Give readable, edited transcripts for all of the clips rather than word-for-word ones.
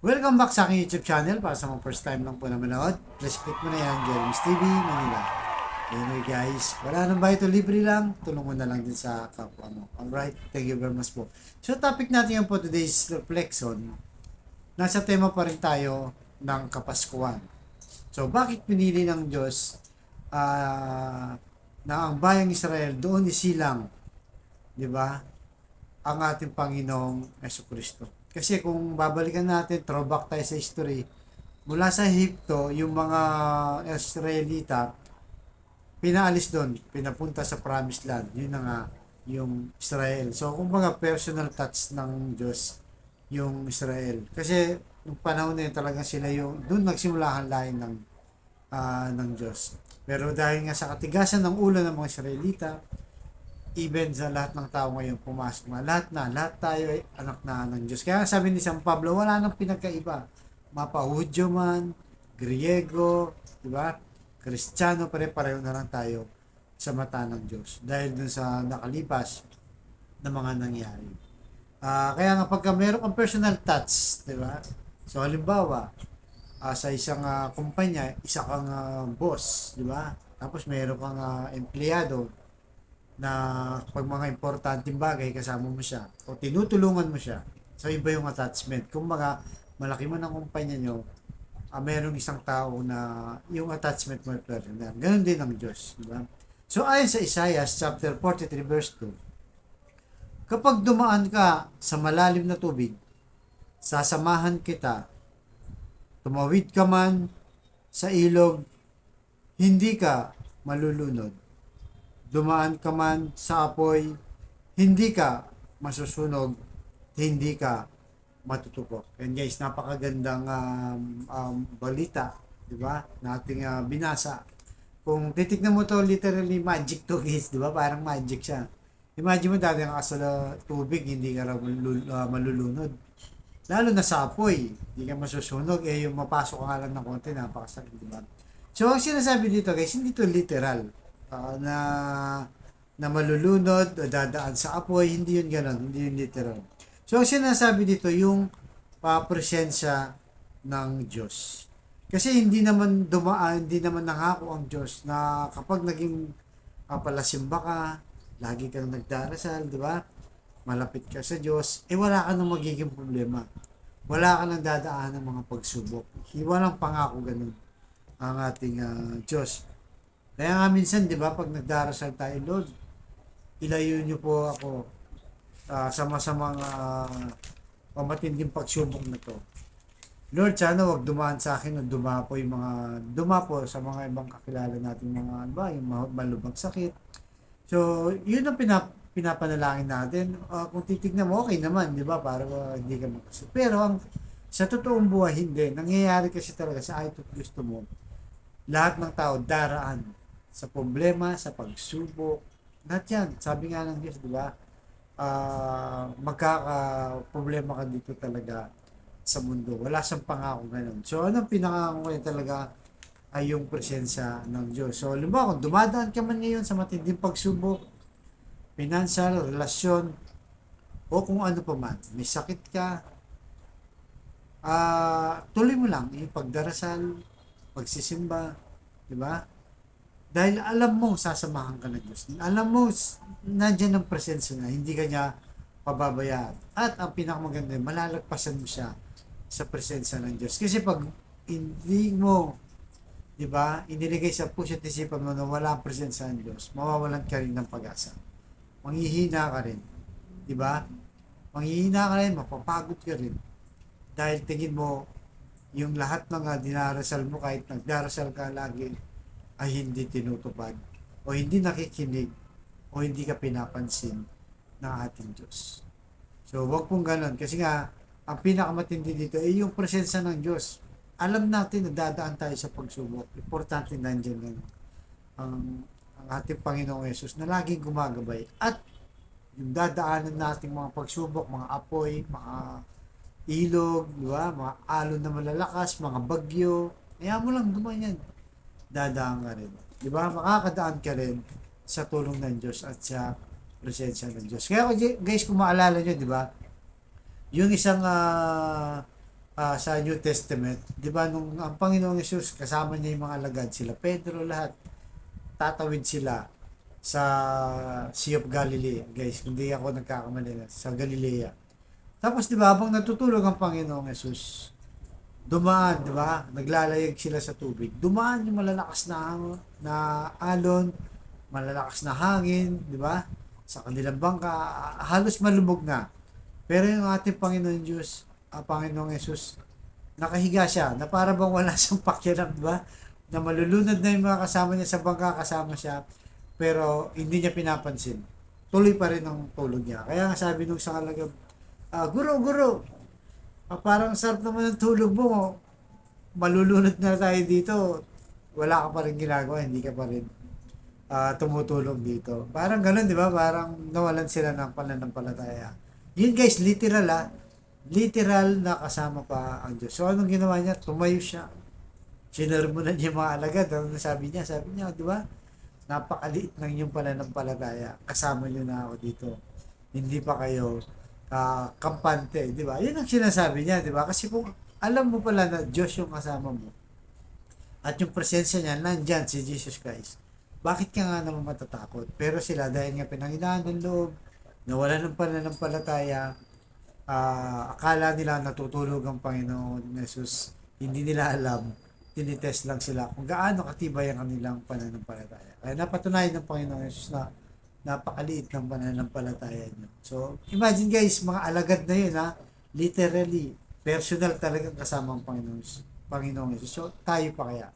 Welcome back sa aking YouTube channel. Para sa mga first time lang po na manood, please click mo na yan, Jeremy's TV, Manila. Anyway guys, wala nang bayad, ito libre lang. Tulong mo na lang din sa kapwa mo. Alright, thank you very much po. So topic natin yan po today's reflection. Nasa tema pa rin tayo ng Kapaskuhan. So bakit pinili ng Diyos na ang bayang Israel doon isilang, di ba, ang ating Panginoong Jesucristo. Kasi kung babalikan natin, throwback tayo sa history, mula sa Ehipto, yung mga Israelita, pinaalis doon, pinapunta sa Promised Land. Yun na nga, yung Israel. So, kumbaga, personal touch ng Diyos, yung Israel. Kasi, yung panahon na yun, talagang sila yung, doon nagsimula ang lain ng Diyos. Pero dahil nga sa katigasan ng ulo ng mga Israelita, even sa lahat ng tao ngayon pumasok lahat tayo ay anak na ng Diyos. Kaya sabi ni San Pablo, wala nang pinagkaiba. Mapa-Hudyo man, Griego, di ba? Kristiyano, pare-pareho na lang tayo sa mata ng Diyos. Dahil dun sa nakalipas na mga nangyari. Kaya nga pagka meron kang personal touch, di ba? So halimbawa, sa isang kumpanya, isa kang boss, di ba? Tapos meron kang empleyado, na pag mga importanteng bagay kasama mo siya o tinutulungan mo siya. So iba yung attachment. Kung mga malaki man ang kumpanya nyo, merong isang tao na yung attachment mo personal. Ganon din ang Diyos. Diba? So ayon sa Isaiah chapter 43 verse 2, kapag dumaan ka sa malalim na tubig, sasamahan kita. Tumawid ka man sa ilog, hindi ka malulunod. Dumaan ka man sa apoy, hindi ka masusunog, hindi ka matutupok. And guys, napakagandang balita, di ba? Na ating binasa. Kung titignan mo to, literally magic to guys, di ba? Parang magic siya. Imagine mo dati ka sa tubig, hindi ka raw malulunod. Lalo na sa apoy, hindi ka masusunog, yung mapasok ka nga lang ng konti, napakasakit, di ba? So, ang sinasabi dito guys, hindi to literal. Na malulunod o dadaan sa apoy, hindi yun gano'n, hindi yun literal. So, ang sinasabi dito, yung presensya ng Diyos. Kasi hindi naman hindi naman nangako ang Diyos na kapag naging palasimba ka, lagi kang nagdarasal, di ba? Malapit ka sa Diyos, wala ka nang magiging problema. Wala ka nang dadaan ng mga pagsubok. Walang pangako ganun ang ating Diyos. Kaya nga minsan, di ba, pag nagdarasal tayo, Lord, ilayo niyo po ako sa masamang pamatinding pagsubok na to. Lord, sana wag dumaan sa akin o dumapo sa mga ibang kakilala natin mga yung malubhang sakit. So, yun ang pinapanalangin natin. Kung titignan mo, okay naman, di ba, para hindi ka magkasakit. Pero sa totoong buhay, hindi. Nangyayari kasi talaga sa ayat at gusto mo, lahat ng tao daraan sa problema, sa pagsubok, lahat yan. Sabi nga ng Diyos, di ba? Magkaka-problema ka dito talaga sa mundo. Wala siyang pangako ganun. So, anong pinakako niya talaga ay yung presensya ng Diyos. So, halimbawa, kung dumadaan ka man ngayon sa matinding pagsubok, financial, relasyon, o kung ano pa man, may sakit ka, tuloy mo lang yung pagdarasal, pagsisimba, di ba? Dahil alam mo, sasamahan ka ng Diyos. Alam mo, nandiyan ang presensya na, hindi ka niya pababayaan. At ang pinakamaganda, malalagpasan mo siya sa presensya ng Diyos. Kasi pag hindi mo, di ba, iniligay sa puso at isipan mo na wala ang presensya ng Diyos, mawawalan ka rin ng pag-asa. Manghihina ka rin. Di ba? Manghihina ka rin, mapapagod ka rin. Dahil tingin mo, yung lahat ng dinarasal mo, kahit nagdarasal ka lagi, ay hindi tinutupad o hindi nakikinig o hindi ka pinapansin ng ating Diyos. So, wag pong ganon. Kasi nga, ang pinakamatindi dito ay yung presensya ng Diyos. Alam natin na dadaan tayo sa pagsubok. Importante nandiyan lang ang ating Panginoong Yesus na laging gumagabay. At yung dadaanan nating mga pagsubok, mga apoy, mga ilog, di ba? Mga alon na malalakas, mga bagyo. Kaya mo lang dumaan yan, dadaan ka rin. Di ba? Makakadaan ka rin sa tulong ng Diyos at sa presensya ng Diyos. Kaya guys, kung maalala nyo, di ba? Yung isang sa New Testament, 'di ba nung ang Panginoong Hesus kasama niya yung mga alagad, sila Pedro lahat, tatawid sila sa Sea of Galilee, guys. Hindi ako nagkakamali na sa Galilea. Tapos 'di ba habang natutulog ang Panginoong Hesus, dumaan, 'di ba? Naglalayag sila sa tubig. Dumaan yung malalakas na alon, malalakas na hangin, 'di ba? Sa kanilang bangka, halos malubog na. Pero yung ating Panginoon Diyos, Panginoong Yesus, nakahiga siya, na para bang wala siyang pakialam, di ba? Na malulunod na yung mga kasama niya sa bangka, kasama siya, pero hindi niya pinapansin. Tuloy pa rin ang tulog niya. Kaya nga sabi nung sa kalagab, guro, guro, parang sarap naman ng tulog mo. Malulunod na tayo dito. Wala ka pa rin ginagawa, hindi ka pa rin tumutulong dito. Parang ganun, di ba? Parang nawalan sila ng pananampalataya. Yun guys, literal na kasama pa ang Diyos. So anong ginawa niya? Tumayo siya. Sinurmunan niya yung mga alagad. Ano sabi niya? Sabi niya, di ba? Napakaliit ng iyong pananampalataya. Kasama niyo na ako dito. Hindi pa kayo kampante, di ba? Yun ang sinasabi niya, di ba? Kasi kung alam mo pala na Diyos yung kasama mo at yung presensya niya nandyan si Jesus Christ, bakit ka nga naman matatakot? Pero sila dahil nga pinanghinaan ng loob, nawala ng pananampalataya, akala nila natutulog ang Panginoon Jesus, hindi nila alam, tinitest lang sila kung gaano katibay ang kanilang pananampalataya. Kaya napatunayan ng Panginoon Jesus na napakaliit ng pananampalataya nyo. So, imagine guys, mga alagad na yun ha, literally, personal talagang kasama ang Panginoong Jesus. So, tayo pa kaya?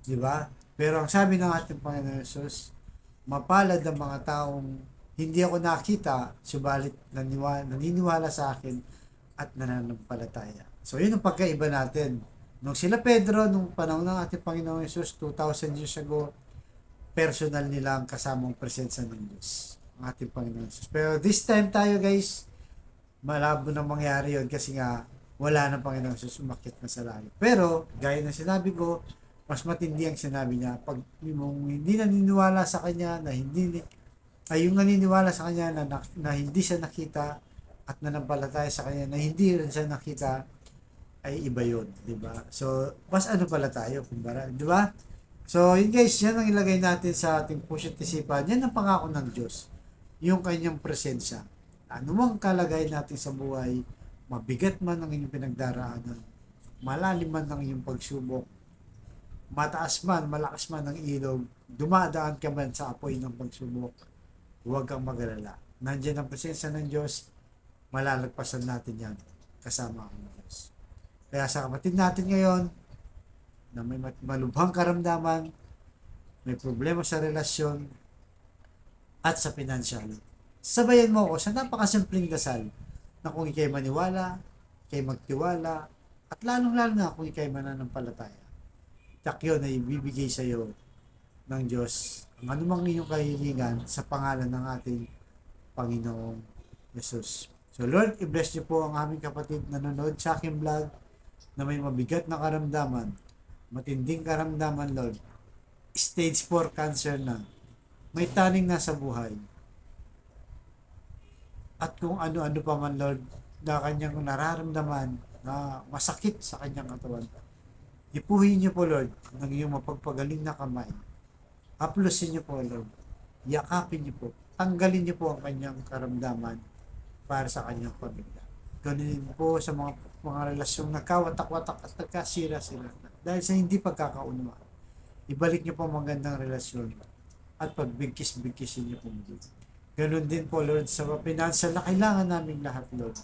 Di ba? Pero ang sabi ng ating Panginoon Jesus, mapalad ang mga taong hindi ako nakita, subalit naniniwala sa akin at nananampalataya. So, yun ang pagkaiba natin. Nung sila Pedro, nung panahon ng ating Panginoong Jesus, 2,000 years ago, personal nila ang kasamang presensya ng Diyos, ang ating Panginoon Jesus. Pero this time tayo guys, malabo na mangyari yun kasi nga, wala na Panginoon Jesus, umakyat na sa langit. Pero, gaya ng sinabi ko, mas matindi ang sinabi niya. Pag hindi naniniwala sa Kanya, yung naniniwala sa Kanya na hindi siya nakita at nanampalataya sa Kanya na hindi rin siya nakita, ay iba yun, di ba? So, mas ano pala tayo, kumbara, di ba? So, yun guys, yan ang ilagay natin sa ating puso at isipan. Yan ang pangako ng Diyos, yung Kanyang presensya. Ano mang kalagay natin sa buhay, mabigat man ang inyong pinagdaraanan, malalim man ang iyong pagsubok, mataas man, malakas man ang ilog, dumadaan ka man sa apoy ng pagsubok, huwag kang mag-alala. Nandiyan ang presensya ng Diyos, malalagpasan natin yan kasama ang Diyos. Kaya sa kapatid natin ngayon, na may malubhang karamdaman, may problema sa relasyon, at sa pinansyal, sabayan mo ako sa napakasimpleng dasal na kung ikay maniwala, ikay magtiwala, at lalong-lalo na kung ikay mananampalataya. Yun ay ibibigay sa iyo ng Diyos ang anumang iyong kahilingan sa pangalan ng ating Panginoong Jesus. So Lord, i-bless niyo po ang aming kapatid na nanonood sa aking vlog na may mabigat na karamdaman, matinding karamdaman, Lord. Stage 4 cancer na. May taning na sa buhay. At kung ano-ano pa man, Lord, na kanyang nararamdaman na masakit sa kanyang katawan, ipuhin niyo po, Lord, ng iyong mapagpagaling na kamay. Haplusin niyo po, Lord. Yakapin niyo po. Tanggalin niyo po ang kanyang karamdaman para sa kanyang pamilya. Ganun po sa mga relasyong nagkawatak-watak at nagkasira sila. Dahil sa hindi pagkakaunawaan. Ibalik niyo po ang magandang relasyon at pagbigkis-bigkisin niyo po muli. Ganun din po, Lord, sa financial na kailangan namin lahat, Lord.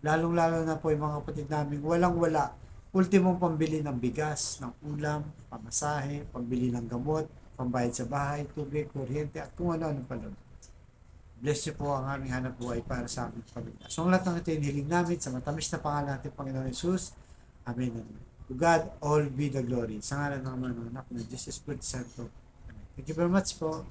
Lalong-lalo na po yung mga kapatid namin walang-wala. Ultimong pambili ng bigas, ng ulam, pamasahe, pambili ng gamot, pambayad sa bahay, tubig, kuryente, at kung ano-ano pa, Lord. Bless niyo po ang aming hanap buhay para sa aming pamilya. So, ang lahat ng ito hiniling namin sa matamis na pangalan natin, Panginoon Jesus. Amen. To God, all be the glory. Sa ngalan ng mga anak ng Jesus Espiritu Santo. Amen. Thank you very much po.